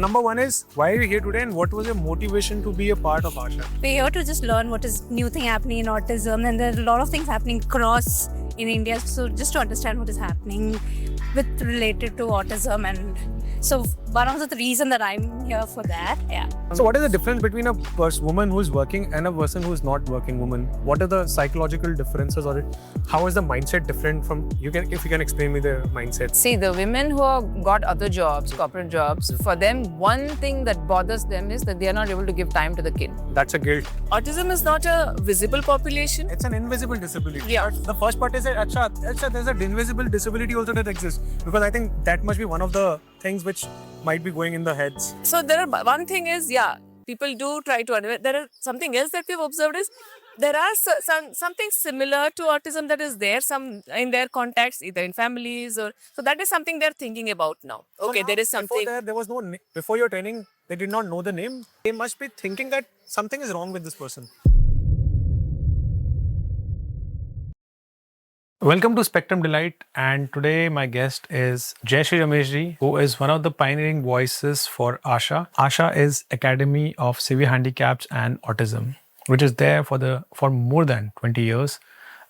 Number one is, why are you here today and what was your motivation to be a part of Asha? We're here to just learn what is new thing happening in autism, and there are a lot of things happening across in India. So just to understand what is happening with related to autism, and so one of the reason that I'm here for that. Yeah. So what is the difference between a woman who's working and a person who's not working woman? What are the psychological differences, or how is the mindset different from, if you can explain me the mindset? See, the women who have got other jobs, corporate jobs, for them, one thing that bothers them is that they are not able to give time to the kid. That's a guilt. Autism is not a visible population. It's an invisible disability. Yeah. The first part is that, Asha, there's an invisible disability also that exists. Because I think that must be one of the things which might be going in the heads. So there are, one thing is, people do try to, there are something else that we've observed is, there are something similar to autism that is there, some in their contacts, either in families or, so that is something they're thinking about now. Okay, there is something. Before there was no, before your training, they did not know the name. They must be thinking that something is wrong with this person. Welcome to Spectrum Delight, and today my guest is Jayashree Rameshji, who is one of the pioneering voices for Asha. Asha is Academy of Severe Handicaps and Autism, which is there for more than 20 years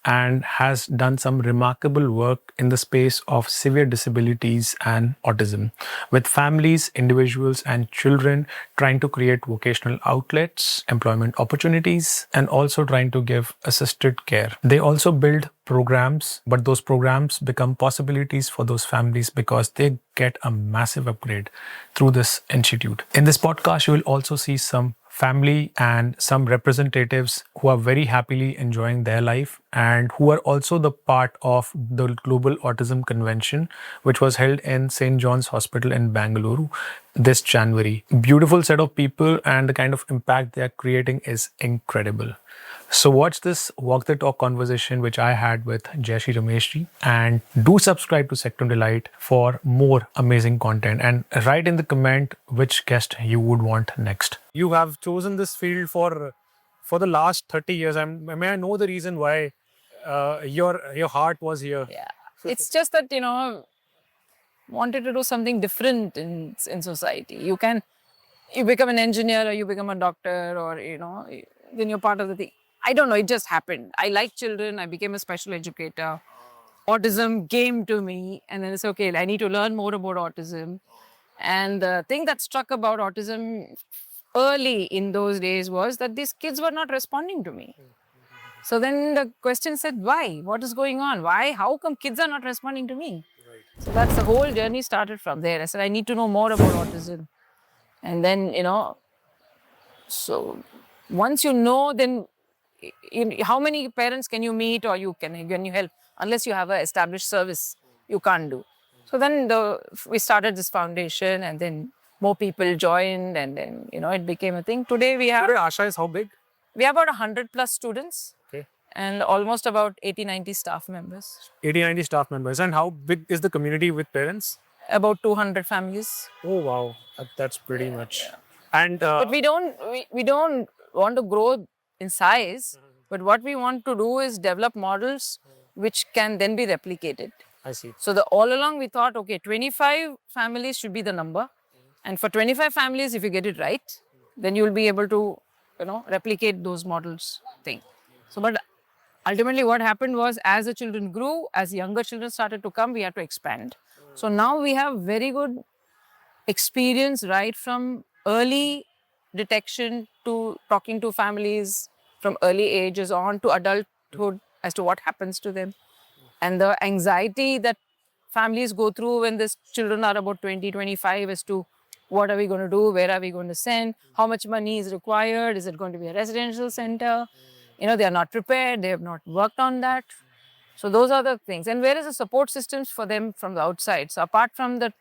and has done some remarkable work in the space of severe disabilities and autism, with families, individuals and children trying to create vocational outlets, employment opportunities, and also trying to give assisted care. They also build programs, but those programs become possibilities for those families because they get a massive upgrade through this institute. In this podcast, you will also see some family and some representatives who are very happily enjoying their life and who are also the part of the Global Autism Convention, which was held in St. John's Hospital in Bangalore this January. Beautiful set of people, and the kind of impact they are creating is incredible. So watch this Walk the Talk conversation which I had with Jayashree Rameshji, and do subscribe to Spectrum Delight for more amazing content, and write in the comment which guest you would want next. You have chosen this field for the last 30 years. May I know the reason why your heart was here? Yeah, it's just that, wanted to do something different in society. You become an engineer or you become a doctor, or, then you're part of the thing. I don't know, it just happened. I like children, I became a special educator. Autism came to me, and then it's okay, I need to learn more about autism. And the thing that struck about autism early in those days was that these kids were not responding to me. So then the question said, why? What is going on? Why? How come kids are not responding to me? Right. So that's the whole journey started from there. I said, I need to know more about autism. And then, so once you know, then how many parents can you meet, or can you help? Unless you have an established service, you can't do. So then we started this foundation, and then more people joined, and then, it became a thing. Today Asha is how big? We have about 100 plus students. Okay. And almost about 80-90 staff members. 80-90 staff members. And how big is the community with parents? About 200 families. Oh wow, that's pretty much. Yeah. And but we don't want to grow in size, but what we want to do is develop models which can then be replicated. I see. So all along we thought, okay, 25 families should be the number, and for 25 families, if you get it right, then you will be able to, replicate those models thing. So, but ultimately what happened was, as the children grew, as younger children started to come, we had to expand. So now we have very good experience right from early detection to talking to families from early ages on to adulthood as to what happens to them. And the anxiety that families go through when these children are about 20, 25 as to what are we going to do, where are we going to send, how much money is required, is it going to be a residential center? They are not prepared, they have not worked on that. So those are the things. And where is the support systems for them from the outside? So apart from the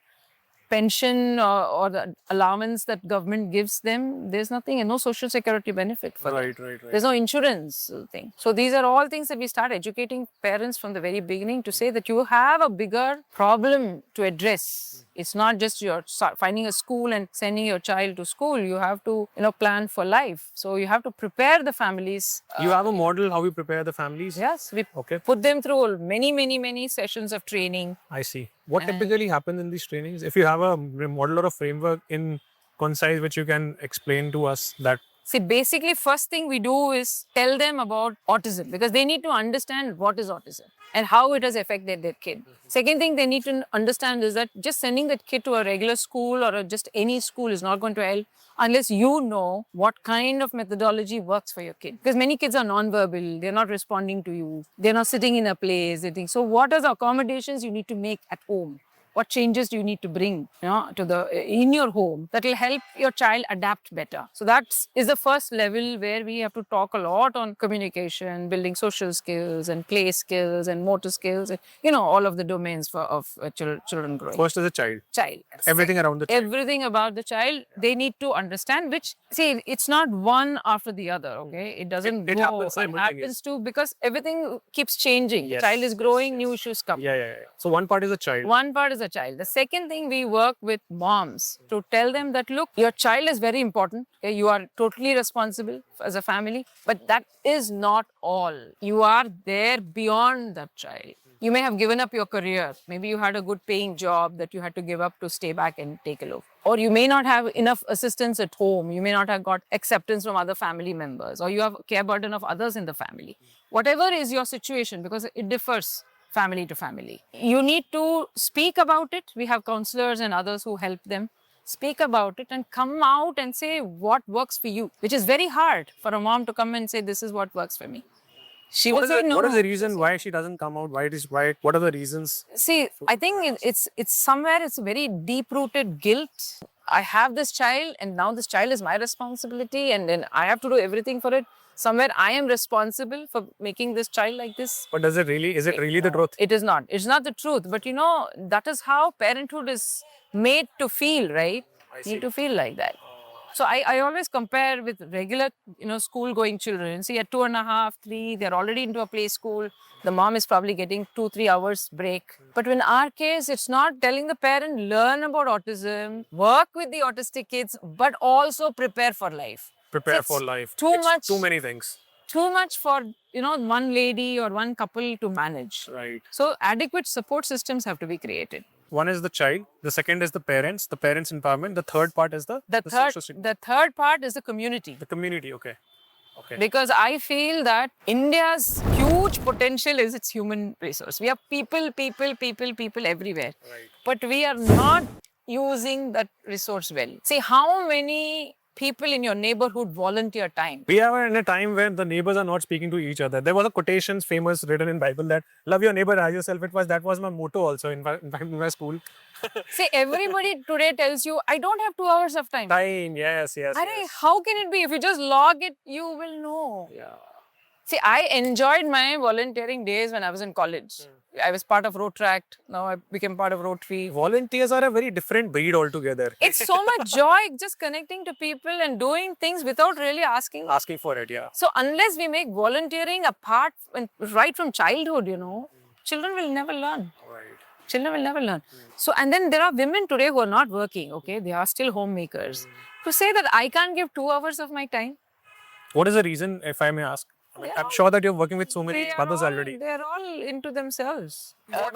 pension or the allowance that government gives them, there's nothing, and no social security benefit for them. Right. There's no insurance thing. So these are all things that we start educating parents from the very beginning to say that you have a bigger problem to address. It's not just your finding a school and sending your child to school. You have to, plan for life. So you have to prepare the families. You have a model how you prepare the families? Yes, we Okay. put them through many sessions of training. I see. What typically happens in these trainings? If you have a model or a framework in concise which you can explain to us that? See, basically, first thing we do is tell them about autism because they need to understand what is autism and how it has affected their kid. Second thing they need to understand is that just sending that kid to a regular school or just any school is not going to help unless you know what kind of methodology works for your kid. Because many kids are non-verbal, they're not responding to you, they're not sitting in a place. They think, so what are the accommodations you need to make at home? What changes do you need to bring to the in your home that will help your child adapt better? So that is the first level where we have to talk a lot on communication, building social skills and play skills and motor skills, and, all of the domains of children growing. First as a child. Child. Everything around the child. Everything about the child, they need to understand, which, see, it's not one after the other, okay? It doesn't It go. happens It happens too, because everything keeps changing. Yes. Child is growing, new issues come. Yeah. So one part is a child. One part is a child. The second thing, we work with moms to tell them that, look, your child is very important. Okay? You are totally responsible as a family, but that is not all. You are there beyond that child. You may have given up your career. Maybe you had a good paying job that you had to give up to stay back and take a look. Or you may not have enough assistance at home. You may not have got acceptance from other family members, or you have care burden of others in the family. Whatever is your situation, because it differs family to family. You need to speak about it. We have counselors and others who help them. Speak about it and come out and say what works for you, which is very hard for a mom to come and say, this is what works for me. She will say no. What is the reason why she doesn't come out? What are the reasons? See, I think it's somewhere, it's a very deep-rooted guilt. I have this child and now this child is my responsibility and then I have to do everything for it. Somewhere I am responsible for making this child like this. But is it really the truth? It is not. It's not the truth. But that is how parenthood is made to feel, right? Need to feel like that. So I always compare with regular, school-going children. See, at 2.5, 3, they're already into a play school. The mom is probably getting 2-3 hours break. But in our case, it's not telling the parent, learn about autism, work with the autistic kids, but also prepare for life. Prepare for life. Too many things. Too much for, one lady or one couple to manage. Right. So adequate support systems have to be created. One is the child. The second is the parents empowerment. The third part is the social system. The third part is the community. The community, okay. Because I feel that India's huge potential is its human resource. We have people everywhere. Right. But we are not using that resource well. See, how many people in your neighborhood volunteer time? We are in a time when the neighbors are not speaking to each other. There was a quotation famous written in Bible that love your neighbor as yourself. That was my motto also in my school. See, everybody today tells you, I don't have 2 hours of time. Yes. How can it be? If you just log it, you will know. Yeah. See, I enjoyed my volunteering days when I was in college. I was part of Rotaract. Now I became part of Rotary. Volunteers are a very different breed altogether. It's so much joy just connecting to people and doing things without really asking. Asking for it, yeah. So unless we make volunteering a part right from childhood, children will never learn. Right. Children will never learn. So, and then there are women today who are not working, okay? They are still homemakers. To say that I can't give 2 hours of my time. What is the reason, if I may ask? I'm sure that you're working with so many mothers already. They're all into themselves. What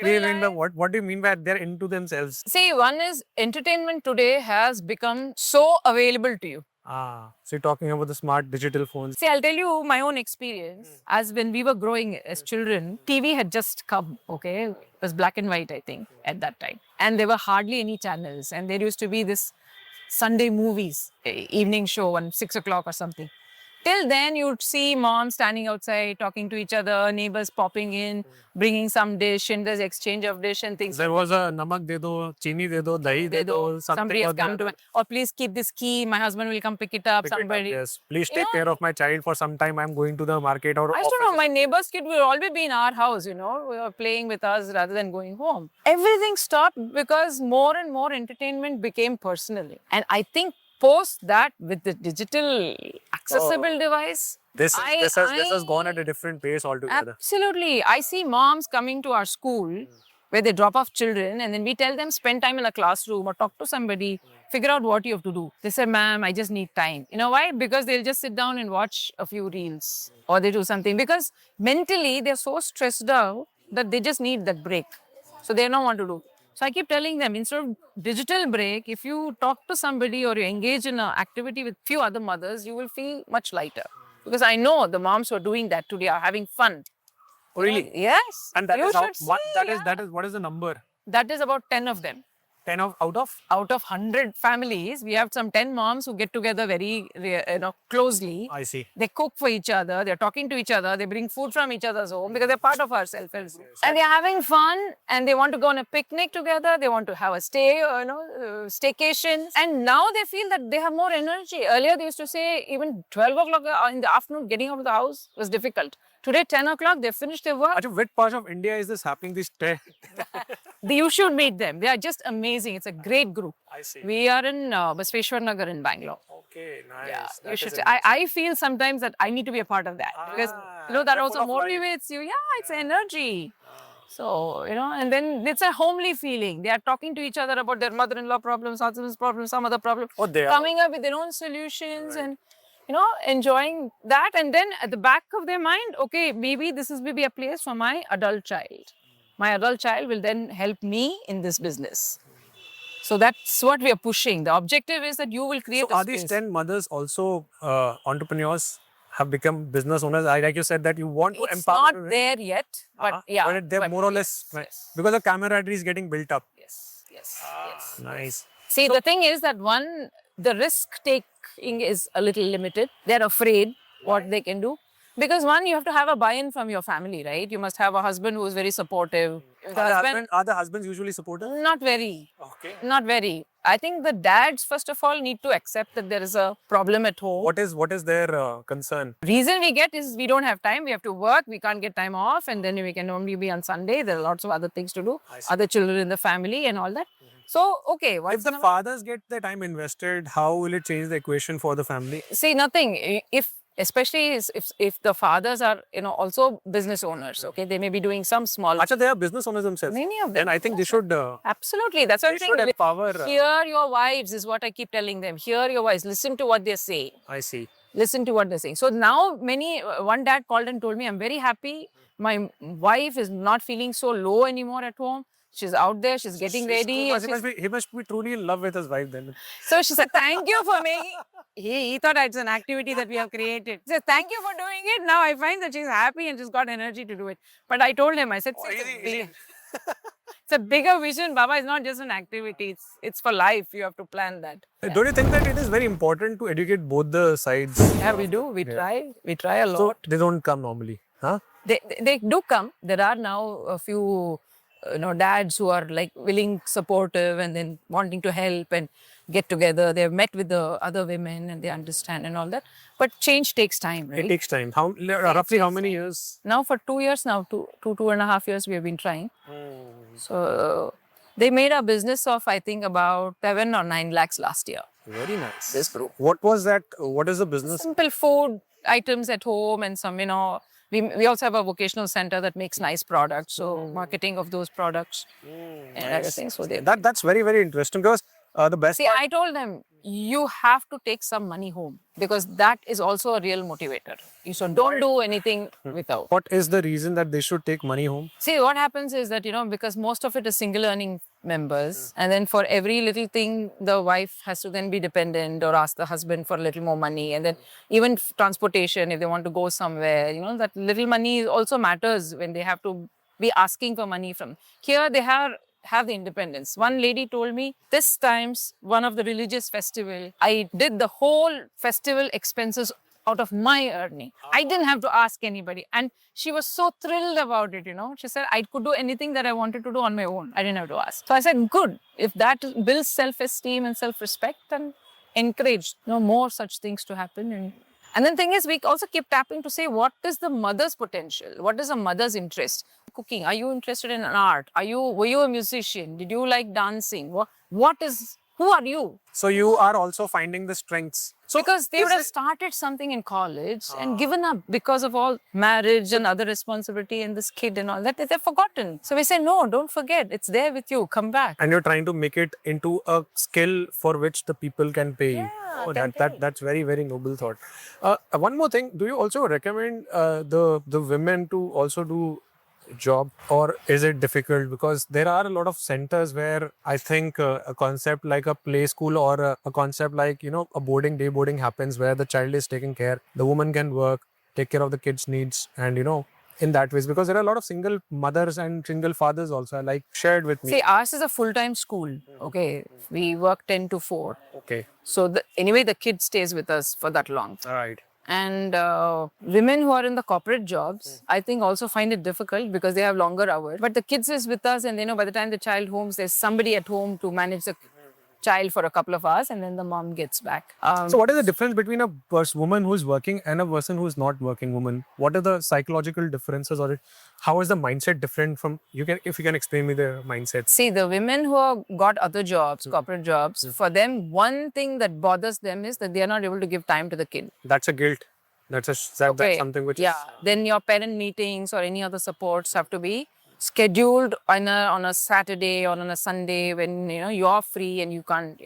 do you mean by what do you mean by they're into themselves? See, one is entertainment today has become so available to you. So you're talking about the smart digital phones. See, I'll tell you my own experience. As when we were growing as children, TV had just come, okay? It was black and white, I think, at that time. And there were hardly any channels. And there used to be this Sunday movies, evening show on 6 o'clock or something. Till then, you'd see moms standing outside, talking to each other, neighbors popping in, bringing some dish, and there's exchange of dish and things. There was a namak de do, chini de do, dahi de do, somebody has come to me. Or please keep this key, my husband will come pick it up. Yes, please take care of my child for some time. I'm going to the market or I don't know, my neighbor's kid will always be in our house, we were playing with us rather than going home. Everything stopped because more and more entertainment became personal. And I think post that with the digital accessible device, this has gone at a different pace altogether. Absolutely. I see moms coming to our school where they drop off children and then we tell them spend time in a classroom or talk to somebody, figure out what you have to do. They say, ma'am, I just need time. You know why? Because they'll just sit down and watch a few reels or they do something because mentally they're so stressed out that they just need that break. So they don't want to do. So I keep telling them, instead of digital break, if you talk to somebody or you engage in an activity with few other mothers, you will feel much lighter. Because I know the moms who are doing that today are having fun. Oh, really? Yes. And that you is how, should see. what, that is, Yeah. that is, what is the number? That is about 10 of them. 10 out of? Out of 100 families, we have some 10 moms who get together very closely. I see. They cook for each other, they're talking to each other, they bring food from each other's home because they're part of our self-help group. And they're having fun and they want to go on a picnic together, they want to have a staycation. And now they feel that they have more energy. Earlier they used to say even 12 o'clock in the afternoon getting out of the house was difficult. Today 10 o'clock they finished their work. Which part of India is this happening? You should meet them. They are just amazing. It's a great group. I see. We are in Basveshwar Nagar in Bangalore. Okay, nice. Yeah, That you should. is I feel sometimes that I need to be a part of that because that they're also full of life. motivates you. Yeah, it's energy. So and then it's a homely feeling. They are talking to each other about their mother-in-law problems, husband's problems, some other problem. Oh, they are. Coming up with their own solutions and enjoying that. And then at the back of their mind, okay, maybe this is maybe a place for my adult child. My adult child will then help me in this business. So that's what we are pushing. The objective is that you will create So a are these space. 10 mothers also entrepreneurs, have become business owners? Like you said that you want to It's empower not women. there yet, but yeah. But they're but more or less, yes. because the camaraderie is getting built up. Yes, yes. Nice. See, the thing is that the risk taking is a little limited. They're afraid what they can do. Because you have to have a buy-in from your family, right? You must have a husband who is very supportive. Are the husbands usually supportive? Not very. Okay. Not very. I think the dads, first of all, need to accept that there is a problem at home. What is their concern? Reason we get is we don't have time. We have to work. We can't get time off. And then we can only be on Sunday. There are lots of other things to do. Other children in the family and all that. So, okay. If the fathers get their time invested, how will it change the equation for the family? See, nothing. Especially if the fathers are, also business owners, okay? They may be doing some small... Actually, they are business owners themselves. Many of them. Then I think they should... Absolutely. That's what I'm saying. should empower... Hear your wives is what I keep telling them. Hear your wives. Listen to what they're saying. I see. Listen to what they're saying. So now one dad called and told me, I'm very happy. My wife is not feeling so low anymore at home. She's out there. She's getting ready. He must be truly in love with his wife then. So she said, thank you for making... He thought it's an activity that we have created. He said, thank you for doing it. Now I find that she's happy and she's got energy to do it. But I told him, I said, it's a bigger vision, Baba. It's not just an activity. It's for life. You have to plan that. Don't you think that it is very important to educate both the sides? Yeah, we do. We try. We try a lot. So they don't come normally, huh? They do come. There are now a few... dads who are like willing, supportive, and then wanting to help and get together. They've met with the other women and they understand and all that. But change takes time, right? It takes time. Roughly how many years? Now for 2 years now, two and a half years we have been trying. So they made a business of, I think, about 7 or 9 lakhs last year. Very nice. This group. What was that? What is the business? Simple food items at home and some, we also have a vocational center that makes nice products. So marketing of those products and everything. So That's very, very interesting because the best See, I told them, you have to take some money home because that is also a real motivator. So don't do anything without. What is the reason that they should take money home? See, what happens is that, because most of it is single earning members. And then for every little thing, the wife has to then be dependent or ask the husband for a little more money. And then even transportation, if they want to go somewhere, that little money also matters when they have to be asking for money from. Here they have the independence. One lady told me, this time's one of the religious festival, I did the whole festival expenses out of my earning. I didn't have to ask anybody. And she was so thrilled about it, She said, I could do anything that I wanted to do on my own. I didn't have to ask. So I said, good. If that builds self-esteem and self-respect, then encourage more such things to happen. And then thing is, we also keep tapping to say, what is the mother's potential? What is a mother's interest? Cooking. Are you interested in an art? Were you a musician? Did you like dancing? Who are you? So you are also finding the strengths. So because they would have started something in college and given up because of all marriage and other responsibility and this kid and all that, they've forgotten. So we say, no, don't forget. It's there with you. Come back. And you're trying to make it into a skill for which the people can pay you. That's very, very noble thought. One more thing. Do you also recommend the women to also do job, or is it difficult? Because there are a lot of centers where I think a concept like a play school or a concept like, a day boarding happens where the child is taken care, the woman can work, take care of the kids' needs, and in that ways, because there are a lot of single mothers and single fathers also, like shared with me. See, ours is a full-time school. Okay, we work 10 to 4. Okay. So anyway, the kid stays with us for that long. All right. And women who are in the corporate jobs, I think also find it difficult because they have longer hours. But the kids is with us, and by the time the child homes, there's somebody at home to manage the child for a couple of hours, and then the mom gets back. So what is the difference between a woman who's working and a person who's not working woman? What are the psychological differences, or how is the mindset different from, if you can explain me the mindset? See, the women who have got other jobs, corporate jobs, for them, one thing that bothers them is that they are not able to give time to the kid. That's a guilt. That's something which Then your parent meetings or any other supports have to be scheduled on a Saturday or on a Sunday when you're free and you can't,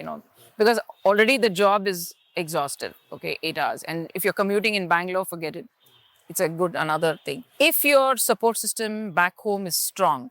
because already the job is exhausted. Okay, 8 hours, and if you're commuting in Bangalore, forget it. It's another thing. If your support system back home is strong,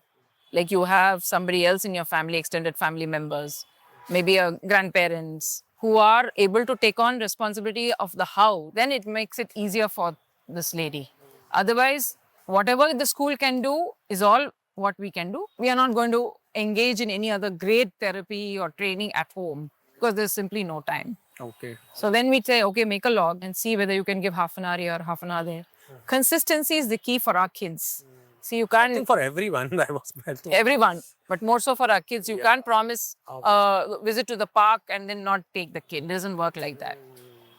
like you have somebody else in your family, extended family members, maybe your grandparents, who are able to take on responsibility of the house, then it makes it easier for this lady. Otherwise, whatever the school can do is all what we can do. We are not going to engage in any other great therapy or training at home because there's simply no time. Okay. So then we say, okay, make a log and see whether you can give half an hour here, half an hour there. Consistency is the key for our kids. See, you can't... I think for everyone, Everyone, but more so for our kids. You can't promise a visit to the park and then not take the kid. It doesn't work like that.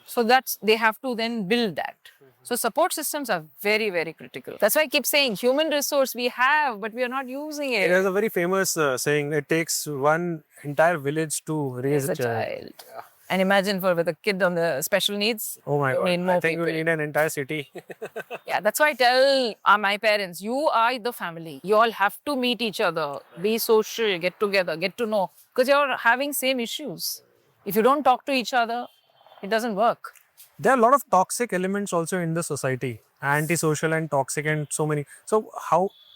So they have to then build that. So support systems are very, very critical. That's why I keep saying human resource we have, but we are not using it. There's a very famous saying, it takes one entire village to raise a child. Yeah. And imagine with a kid on the special needs. Oh my God. I think people. we need an entire city. Yeah, that's why I tell my parents, you are the family. You all have to meet each other, be social, get together, get to know. Because you're having same issues. If you don't talk to each other, it doesn't work. There are a lot of toxic elements also in the society. Antisocial and toxic and so many. So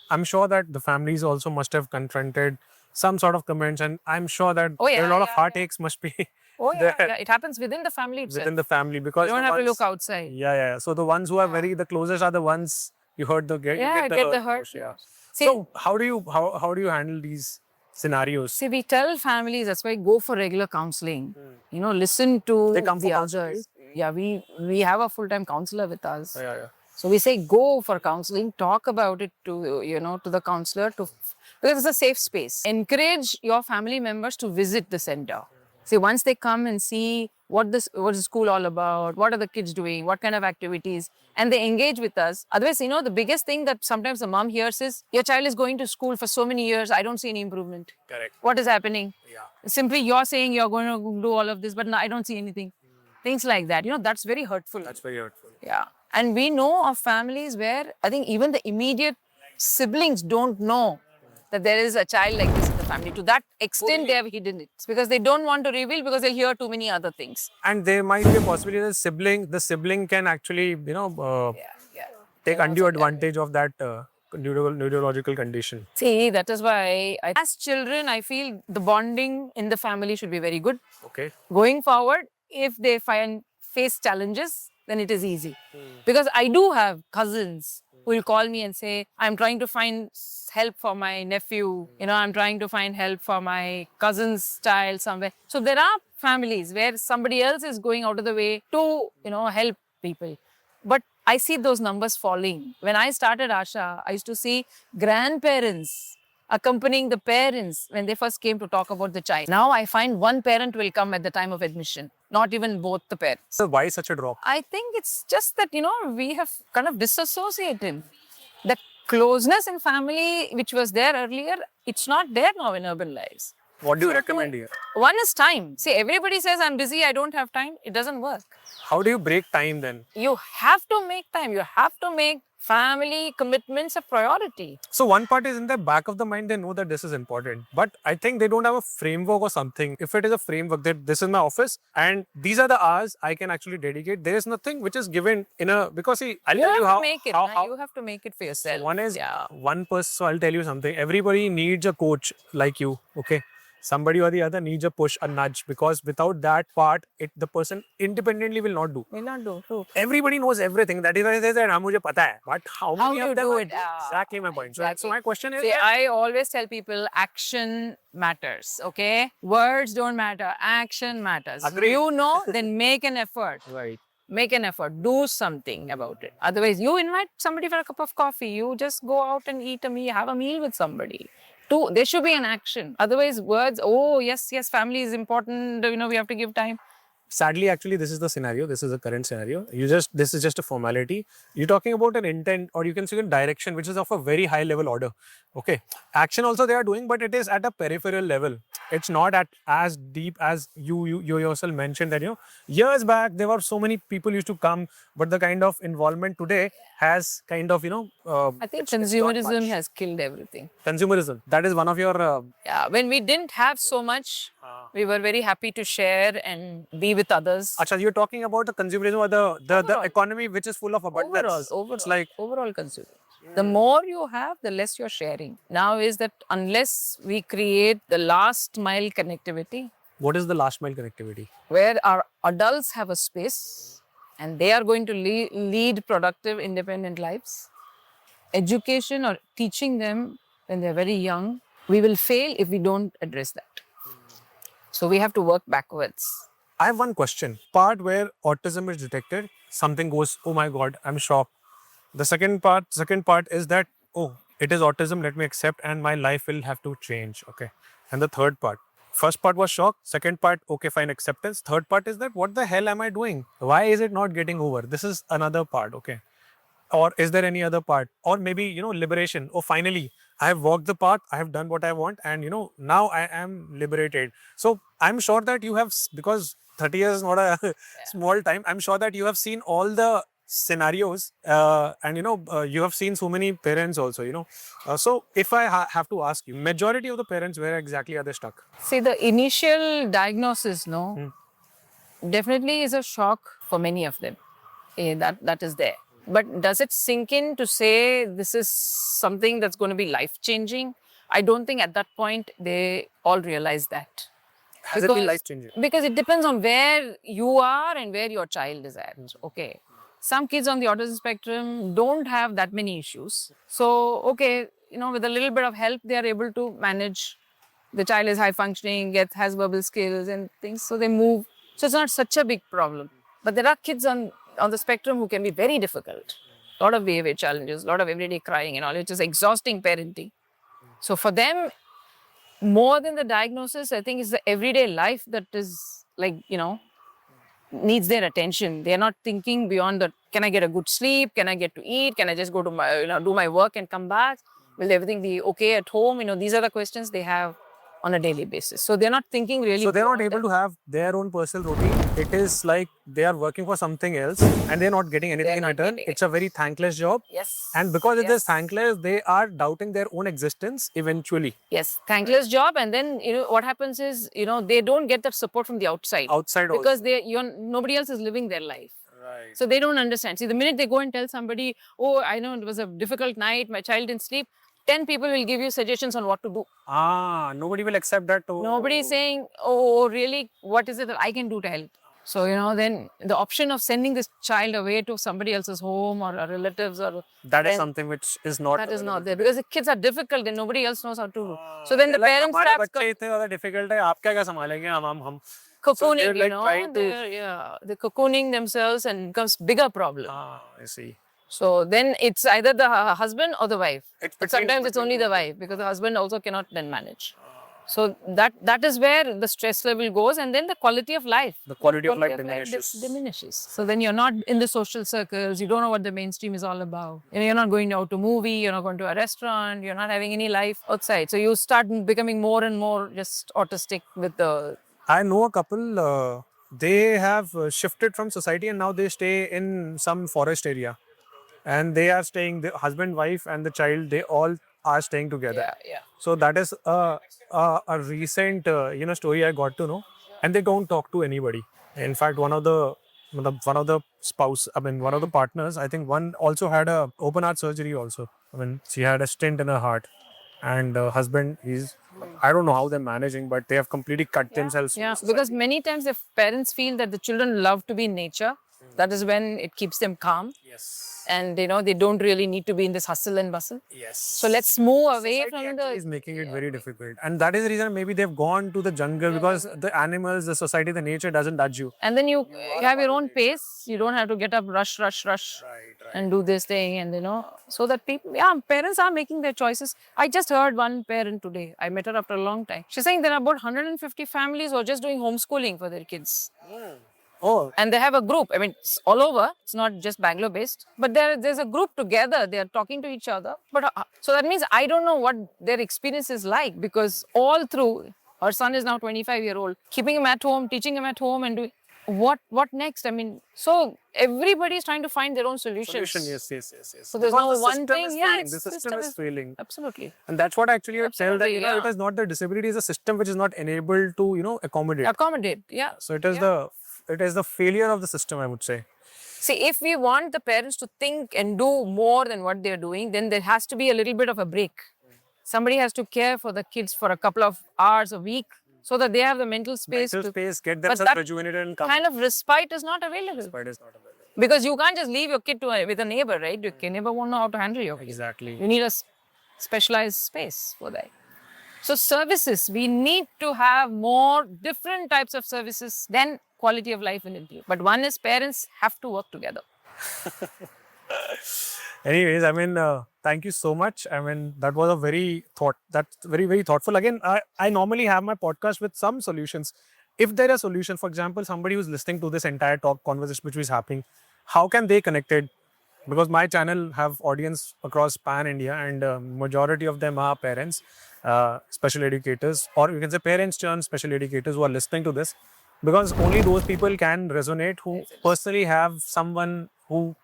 I'm sure that the families also must have confronted some sort of comments, and I'm sure that there are a lot of heartaches must be. Yeah. It happens within the family itself. Within the family, because you don't have to look outside. Yeah. So the ones who are the closest are the ones you heard the get. Yeah, get the hurt. Yeah. See, so how do you handle these scenarios? See, we tell families, that's why go for regular counseling. Listen to the others. Yeah, we have a full-time counselor with us. Yeah. So we say go for counseling, talk about it to the counselor because it's a safe space. Encourage your family members to visit the center. See, once they come and see what is the school all about, what are the kids doing, what kind of activities, and they engage with us. Otherwise, the biggest thing that sometimes the mom hears is, your child is going to school for so many years, I don't see any improvement. Correct. What is happening? Yeah. Simply you're saying you're going to do all of this, but no, I don't see anything. Things like that. That's very hurtful. That's very hurtful. Yeah. And we know of families where I think even the immediate siblings don't know that there is a child like this in the family. To that extent, they have hidden it. It's because they don't want to reveal because they hear too many other things. And there might be a possibility that the sibling can actually, take undue advantage of that neurological condition. See, that is why as children, I feel the bonding in the family should be very good. Okay. Going forward, if they face challenges, then it is easy. Because I do have cousins who will call me and say, I'm trying to find help for my nephew, I'm trying to find help for my cousin's child somewhere. So there are families where somebody else is going out of the way to, help people. But I see those numbers falling. When I started Asha, I used to see grandparents accompanying the parents when they first came to talk about the child. Now I find one parent will come at the time of admission, not even both the parents. So why such a drop? I think it's just that, we have kind of disassociated. The closeness in family, which was there earlier, it's not there now in urban lives. What do you So, recommend here? One is time. See, everybody says I'm busy, I don't have time. It doesn't work. How do you break time then? You have to make time. You have to make family commitments a priority. So one part is in the back of the mind, they know that this is important. But I think they don't have a framework or something. If it is a framework that this is my office and these are the hours I can actually dedicate, there is nothing which is given in a, because see, I'll You tell have you to how, make it. how You have to make it for yourself. one is yeah. one person. So I'll tell you something. Everybody needs a coach like you. Okay. Somebody or the other needs a push, a nudge, because without that part, the person independently will not do. Will not do. True. Everybody knows everything. That is why they say, "मुझे पता है." But how How many do of you them do are- it? Exactly my point. So, Exactly. so my question is, See, I always tell people action matters, okay? Words don't matter, action matters. Agreed. You know, then make an effort. right. Make an effort, do something about it. Otherwise, you invite somebody for a cup of coffee, you just go out and eat a meal, have a meal with somebody. There should be an action. Otherwise, words, oh, yes, family is important, we have to give time. Sadly, actually, this is the scenario. This is the current scenario. This is just a formality. You're talking about an intent, or you can say a direction, which is of a very high level order. Okay. Action also they are doing, but it is at a peripheral level. It's not at as deep as you yourself mentioned that, years back, there were so many people used to come, but the kind of involvement today has kind of, I think it's not consumerism much. has killed everything. Consumerism. That is one of your, Yeah, when we didn't have so much, we were very happy to share and be with others. Acha, you're talking about the consumerism or the Overall. economy which is full of abundance. It's like, Overall consumer. The more you have, the less you're sharing. Now is that unless we create the last mile connectivity, what is the last mile connectivity? where our adults have a space and they are going to lead productive, independent lives, education or teaching them when they're very young, we will fail if we don't address that. So we have to work backwards. I have one question. Part where autism is detected, something goes, oh my God, I'm shocked. The second part is that, oh, it is autism, let me accept and my life will have to change. Okay. And the third part. First part was shock. Second part, okay, fine, acceptance. Third part is that, what the hell am I doing? Why is it not getting over? This is another part. Okay. Or is there any other part? Or maybe, liberation. Oh, finally, I have walked the path. I have done what I want. And, now I am liberated. So I'm sure that you have, because 30 years is not a small time. I'm sure that you have seen all the scenarios and, you have seen so many parents also, so if I have to ask you, majority of the parents, where exactly are they stuck? See, the initial diagnosis, definitely is a shock for many of them. That is there. But does it sink in to say this is something that's going to be life-changing? I don't think at that point they all realize that. Has it been life-changing? Because it depends on where you are and where your child is at. Okay. Some kids on the autism spectrum don't have that many issues. So, okay, with a little bit of help, they are able to manage. The child is high functioning, has verbal skills and things, so they move. So it's not such a big problem. But there are kids on the spectrum who can be very difficult. A lot of behavior challenges, a lot of everyday crying and all, which is exhausting parenting. So for them, more than the diagnosis, I think it's the everyday life that is needs their attention. They're not thinking beyond that. Can I get a good sleep? Can I get to eat? Can I just go to my, do my work and come back? Will everything be okay at home? These are the questions they have on a daily basis. So they're not thinking really. So they're not able to have their own personal routine. It is like they are working for something else and they're not getting anything in return. It's a very thankless job. Yes. And because it is thankless, they are doubting their own existence eventually. Yes, thankless job. And then, what happens is, they don't get that support from the outside. Outside because nobody else is living their life. Right. So they don't understand. See, the minute they go and tell somebody, oh, I know it was a difficult night, my child didn't sleep, 10 people will give you suggestions on what to do. Nobody will accept that. Nobody is saying, oh, really, what is it that I can do to help? So, then the option of sending this child away to somebody else's home or relatives or... That is something which is not... That is not there. Because the kids are difficult and nobody else knows how to do. So then the parents start... difficult hai, aap kya sambhalenge, hum. Cocooning, they're cocooning themselves and becomes bigger problem. I see. So then it's either the husband or the wife. But sometimes it's only the wife because the husband also cannot then manage. So that is where the stress level goes, and then the quality of life. The quality of life Diminishes. So then you're not in the social circles. You don't know what the mainstream is all about. You're not going out to movie. You're not going to a restaurant. You're not having any life outside. So you start becoming more and more just autistic with the. I know a couple, they have shifted from society and now they stay in some forest area. And they are staying, the husband, wife, and the child, they all are staying together. Yeah. So that is a recent story I got to know, and they don't talk to anybody. In fact, one of the one of the partners, I think one also had a open heart surgery also. I mean, she had a stent in her heart, and husband is, I don't know how they're managing, but they have completely cut themselves. Yeah, because many times if parents feel that the children love to be in nature, that is when it keeps them calm. Yes. And they don't really need to be in this hustle and bustle. Yes. So let's move away Society from actually is making it very difficult, and that is the reason maybe they've gone to the jungle, because the animals, the society, the nature doesn't nudge you. And then you have your own pace. You don't have to get up, rush, Right. and do this thing. And so that people, parents are making their choices. I just heard one parent today. I met her after a long time. She's saying there are about 150 families who are just doing homeschooling for their kids. Oh, And they have a group. I mean, it's all over. It's not just Bangalore based, but there's a group together. They are talking to each other. But so that means I don't know what their experience is like, because all through, her son is now 25-year-old, keeping him at home, teaching him at home, and doing what next? I mean, so everybody is trying to find their own solutions. solution. Yes. So there's Because no the one system thing. is Yeah, failing. The system is failing. Absolutely. And that's what actually I tell that Absolutely, yeah. it is not the disability, it's a system which is not enabled to accommodate. Accommodate. Yeah. So it is the failure of the system, I would say. See, if we want the parents to think and do more than what they're doing, then there has to be a little bit of a break. Somebody has to care for the kids for a couple of hours a week so that they have the mental space Mental space, get But themselves that rejuvenated and come. kind of respite is not available. But it's not available. Because you can't just leave your kid with a neighbor, right? Your neighbor won't know how to handle your kid. Exactly. You need a specialized space for that. So services, we need to have more different types of services than quality of life will include. But one is parents have to work together. Anyways, I mean, thank you so much. I mean, that was that's very thoughtful. Again, I normally have my podcast with some solutions. If there are solutions, for example, somebody who's listening to this entire talk conversation which is happening, how can they connect it? Because my channel have audience across pan India, and majority of them are parents, special educators, or you can say parents turned special educators who are listening to this, because only those people can resonate who personally have someone who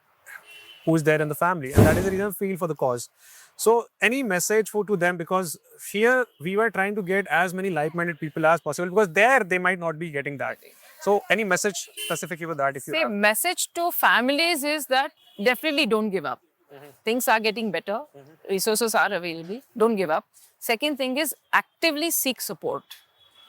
is there in the family, and that is the reason I feel for the cause. So any message to them, because here we were trying to get as many like-minded people as possible, because there they might not be getting that. So any message specifically for that, if you See, have? message to families is that definitely don't give up. Things are getting better. Resources are available. Don't give up. Second thing is actively seek support.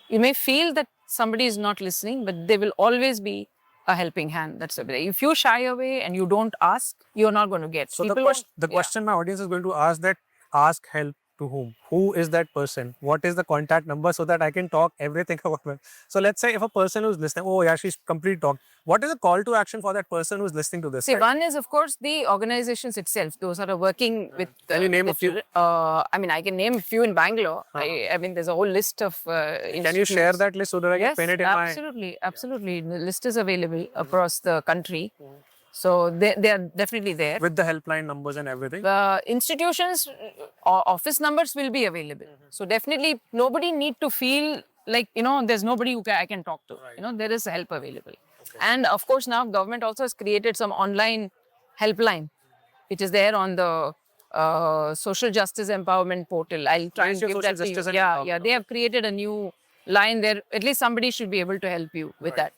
You may feel that somebody is not listening, but there will always be a helping hand. That's the way. If you shy away and you don't ask, you're not going to get. So People the question my audience is going to ask, that ask help to whom? Who is that person? What is the contact number, so that I can talk everything about it? So let's say if a person who's listening, oh yeah, she's complete talk. What is the call to action for that person who's listening to this? See, right? one is, of course, the organizations itself. Those are working with. Can you name a few? I mean, I can name a few in Bangalore. I mean, there's a whole list of. Can you share that list so that I can Yes, pen it in my... absolutely. The list is available across the country. So they are definitely there. With the helpline numbers and everything? The institutions, office numbers will be available. So definitely nobody need to feel like, there's nobody I can talk to. There is help available. And of course, now government also has created some online helpline. It is there on the Social Justice Empowerment portal. I'll try and give that to you. Yeah, they have created a new line there. At least somebody should be able to help you with that.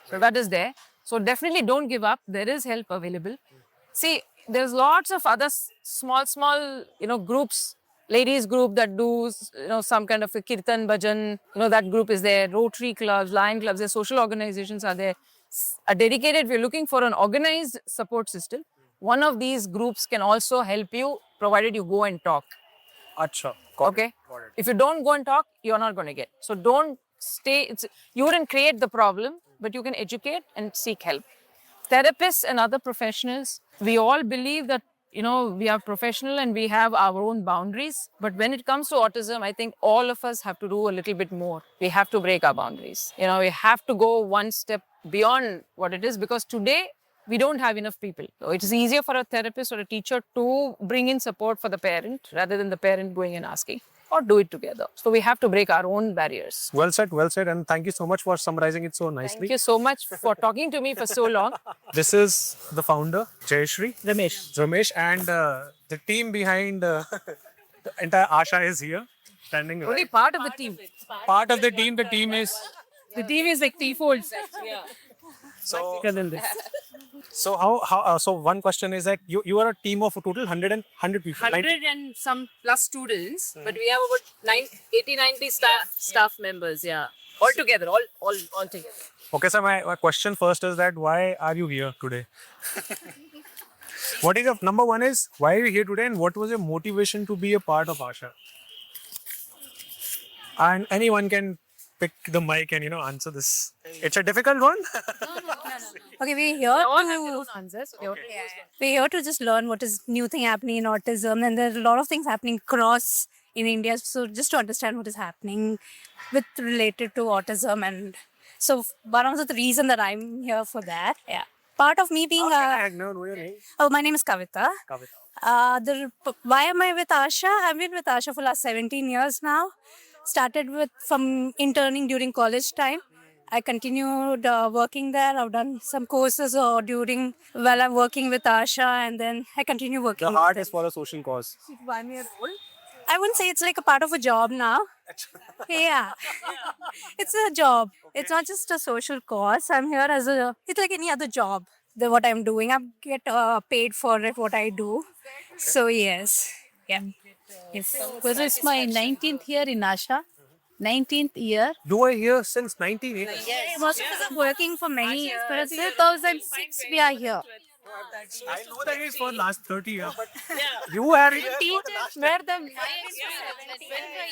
So that is there. So definitely don't give up. There is help available. See, there's lots of other small, groups, ladies group that do, some kind of a kirtan, bhajan, that group is there. Rotary clubs, Lion clubs, their social organizations are there. A dedicated, if you're looking for an organized support system, one of these groups can also help you, provided you go and talk. Acha. Okay? If you don't go and talk, you're not going to get. So don't stay, you wouldn't create the problem, but you can educate and seek help. Therapists and other professionals, we all believe that we are professional and we have our own boundaries. But when it comes to autism, I think all of us have to do a little bit more. We have to break our boundaries. We have to go one step beyond what it is, because today we don't have enough people. So it is easier for a therapist or a teacher to bring in support for the parent rather than the parent going and asking, or do it together. So we have to break our own barriers. Well said, and thank you so much for summarizing it so nicely. Thank you so much for talking to me for so long. This is the founder, Jayashree. Ramesh. And the team behind the entire Asha is here, standing Only right. part of the team. Part of the team. The team is like threefold. So, Than this. so so one question is that you are a team of a total 100 people. 100 and some plus students, but we have about 80, 90 staff members, yeah. All together, all together. Okay, so my question first is that why are you here today? What is your number one is why are you here today, and what was your motivation to be a part of Asha? And anyone can pick the mic and answer this. It's a difficult one. Okay, we're here we're here to just learn what is new thing happening in autism, and there are a lot of things happening across in India. So just to understand what is happening with related to autism, and so one of the reason that I'm here for that. Yeah, part of me being Know your name. oh, my name is Kavita. Why am I with Asha? I've been with Asha for last 17 years now. Started from interning during college time. I continued working there. I've done some courses while I'm working with Asha, and then I continue working. The heart is for a social cause. Why me a role? I wouldn't say it's like a part of a job now. Yeah, it's a job. It's not just a social cause. I'm here it's like any other job. What I'm doing, I get paid for it, what I do. So yes, yeah. Yes. Because it's my 19th year in Asha. 19th year. You are here since 1980. Most of us are working for many years. But 2006 we are here. I know that is for last 30 years, but you are here. Teachers were the 25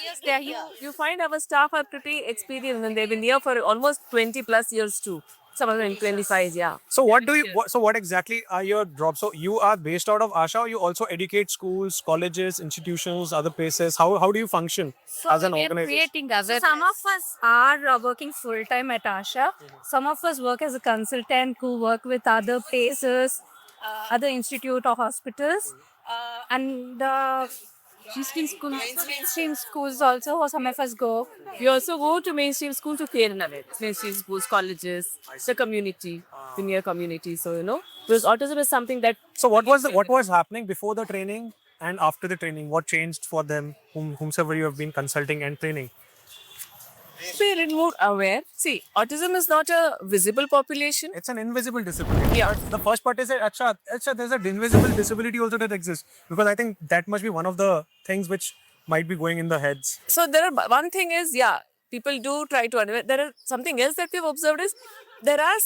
years they are here. You find our staff are pretty experienced and they've been here for almost 20 plus years too. Some of them 25, yeah. So what exactly are your jobs? So you are based out of Asha, or you also educate schools, colleges, institutions, other places? How do you function as an We are organization? creating awareness. Some of us are working full time at Asha. Some of us work as a consultant who work with other places, other institute or hospitals, and mainstream schools also. Or some of us go. We also go to mainstream school to create an awareness. Mainstream schools, colleges, the community, the near community. So, because autism is something that So what was happening before the training and after the training? What changed for them, whomsoever you have been consulting and training? we're a little more aware. See, autism is not a visible population. It's an invisible disability. Yeah. The first part is that Acha, there's an invisible disability also that exists, because I think that must be one of the things which might be going in the heads. So one thing is, people do try to. There are something else that we've observed is there are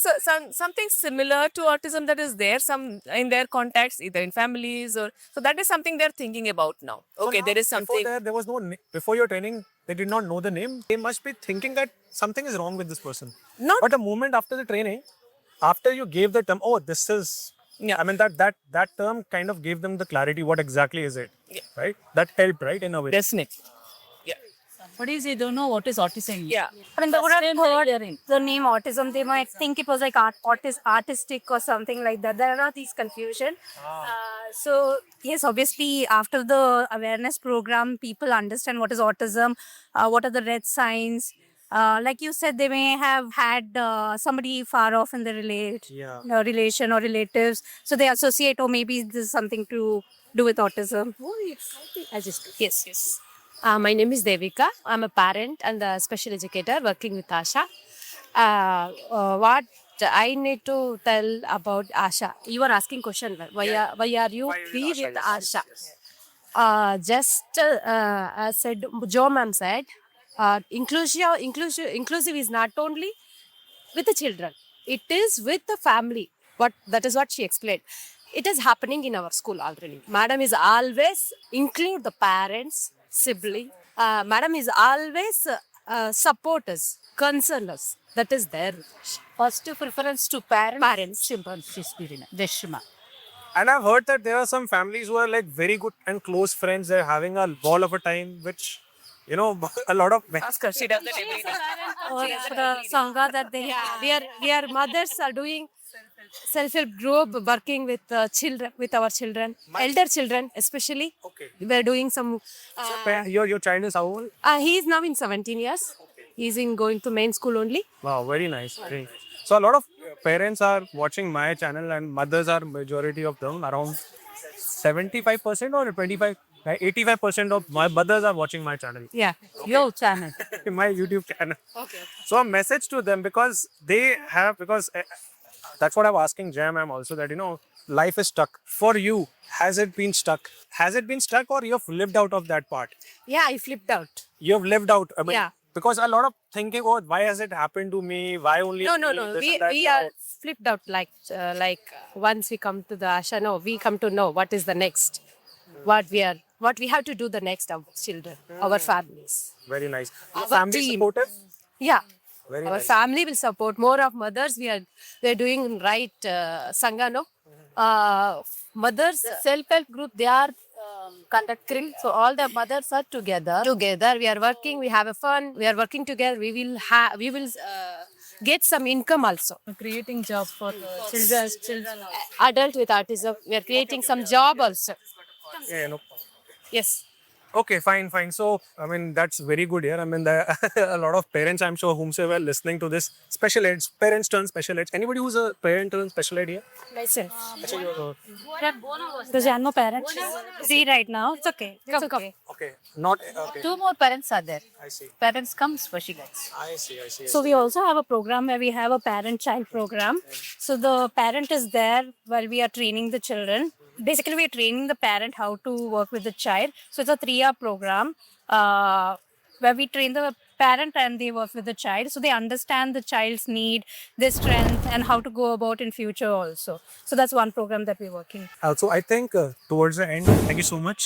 something similar to autism that is there, some in their contacts, either in families or so that is something they're thinking about now. Okay, there is something. There was no before your training. They did not know the name. They must be thinking that something is wrong with this person. Not- But a moment after the training, after you gave the term, oh, this is. Yeah. I mean that term kind of gave them the clarity. What exactly is it? Yeah. Right. That helped, right, in a way. Definitely. What is they don't know what is autism? Yeah. I mean, they would have heard the name autism. They might think it was like artistic or something like that. There are these confusion. So yes, obviously after the awareness program, people understand what is autism, what are the red signs. Like you said, they may have had somebody far off in the relation or relatives. So they associate, or maybe this is something to do with autism. Yes. My name is Devika. I'm a parent and a special educator working with Asha. What I need to tell about Asha? You are asking question. Why are you be with Asha? As said, Jo ma'am said, inclusive is not only with the children. It is with the family. That is what she explained. It is happening in our school already. Madam is always include the parents, sibling. Madam is always support us, concern us. That is there. First preference to parents. Simple. Deshima. And I've heard that there are some families who are like very good and close friends. They're having a ball of a time, which, you know, a lot of. Ask her. She does that every day. Or the sangha that they have. We are mothers are doing self-help group working with children, with our children, elder children especially. Okay. We are doing some. Your child is how old? He is now in 17 years. He's in going to main school only. Wow, very nice. Very nice. So a lot of parents are watching my channel, and mothers are majority of them. Around 75% or 25, 85% of my mothers are watching my channel. Yeah, your channel. My YouTube channel. Okay. So a message to them, because they have, because that's what I'm asking Jam. I'm also that, you know, life is stuck. For you, has it been stuck? Has it been stuck, or you've lived out of that part? Yeah, I flipped out. You've lived out. I mean, Yeah. Because a lot of thinking, oh, why has it happened to me? Why only No, me? This We and that. we are flipped out like once we come to the Asha, no, we come to know what is the next, what we have to do the next of children, our families. Very nice. Our Family team. supportive? Yeah. Very Our nice. family will support more of mothers. We're doing right sangha, no. Mothers self-help group, they are conducting. So all the mothers are together. Together we are working. We have a fun. We are working together. We will get some income also. Creating job for children. Adult with autism. We are creating some job also. Yeah, no. Yes. Okay, fine. So, I mean, that's very good here. I mean, a lot of parents, I'm sure, whomsoever listening to this, special aids, parents turn special aids. Anybody who's a parent turn special aid here? Myself. Actually, you're Because I'm no parent. See right now, it's okay. It's okay. okay. Not okay. Two more parents are there. I see. Parents come special aids. I see. So we also have a program where we have a parent-child program. So the parent is there while we are training the children. Basically, we are training the parent how to work with the child. So it's a 3-year program where we train the parent and they work with the child. So they understand the child's need, their strength, and how to go about in future also. So that's one program that we're working. Also, I think towards the end, thank you so much.